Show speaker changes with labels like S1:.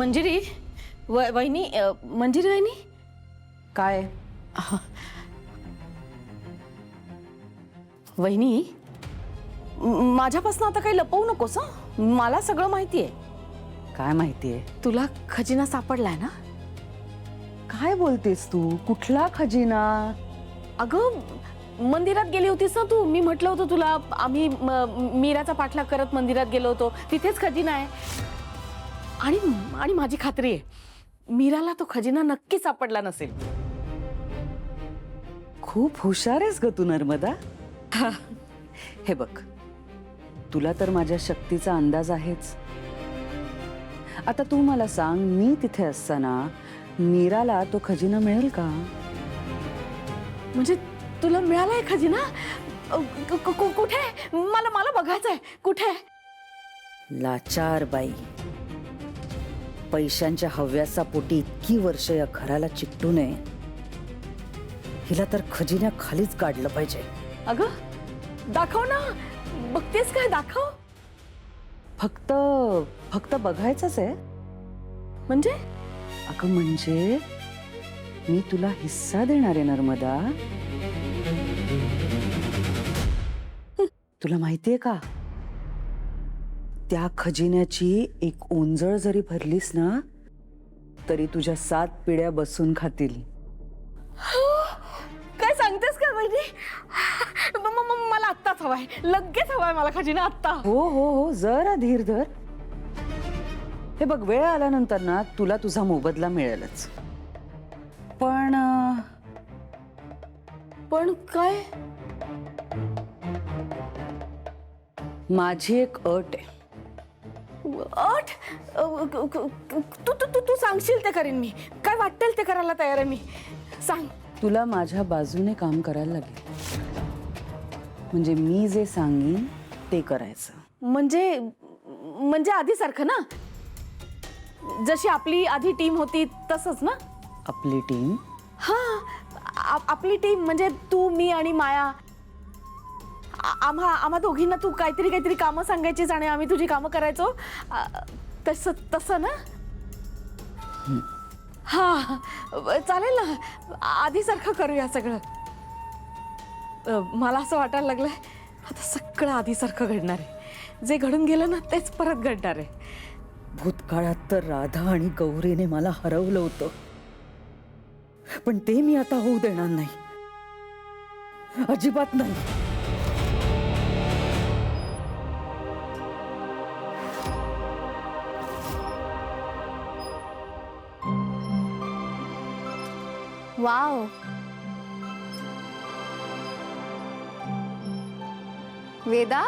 S1: मंजिरी वहिनी, मंजिरी वहिनी.
S2: काय
S1: वहिनी, माझ्यापासून आता काही लपवू नकोस हं. मला सगळं माहितीये.
S2: काय माहितीये?
S1: तुला खजिना सापडलाय ना?
S2: काय बोलतेस तू? कुठला खजिना?
S1: अगं मंदिरात गेली होतीस ना तू. मी म्हटलं होतं तुला, आम्ही मीराचा पाठलाग करत मंदिरात गेलो होतो. तिथेच खजिना आहे. आणि माझी खात्री आहे मीराला तो खजिना नक्की सापडला नसेल.
S2: खूप हुशार आहेस ग तू नर्मदा. हे बघ, तुला तर माझ्या शक्तीचा अंदाज आहेच. आता तू मला सांग, मी तिथे असताना मीराला तो खजिना मिळेल का?
S1: म्हणजे तुला मिळालाय खजिना? कुठे? मला बघायचंय. कुठे?
S2: लाचार बाई, पैशांच्या हव्यासा पोटी इतकी वर्ष या घराला चिकटू नये. हिला तर खजिन्या खालीच काढलं पाहिजे.
S1: अगं दाखव ना. बघतेस काय? दाखव.
S2: फक्त बघायचंच आहे.
S1: म्हणजे?
S2: अगं म्हणजे मी तुला हिस्सा देणार आहे नर्मदा. तुला माहितीये का, त्या खजिन्याची एक ओंजळ जरी भरलीस ना तरी तुझ्या 7 पिढ्या बसून खातील.
S1: काय सांगतेस का वहिनी? मला आत्ताच हवाय, लगेच हवाय मला खजिना आत्ता.
S2: हो हो हो, जरा धीर धर. हे बघ, वेळ आल्यानंतर ना तुला तुझा मोबदला मिळेलच.
S1: पण काय?
S2: माझी एक अट आहे.
S1: अट? तू सांगशील ते करीन मी. काय वाटेल ते करायला तयार आहे मी. सांग.
S2: तुला माझ्या बाजूने काम करायला लागेल. म्हणजे मी जे सांगीन ते करायचं.
S1: म्हणजे आधी सारखं ना? जशी आपली आधी टीम होती तसंच ना?
S2: आपली टीम?
S1: हा, आपली टीम म्हणजे तू, मी आणि माया. आम्हा दोघींना तू काहीतरी कामं सांगायचीस आणि आम्ही तुझी कामं करायचो. तसं ना? हा, चालेल ना. आधी सारखं करूया सगळं. मला असं वाटायला लागलंय आता सगळं आधी सारखं घडणार आहे. जे घडून गेलं ना तेच परत घडणार आहे.
S2: भूतकाळात तर राधा आणि गौरीने मला हरवलं होतं, पण ते मी आता होऊ देणार नाही. अजिबात नाही.
S1: वाव,
S3: वेदा,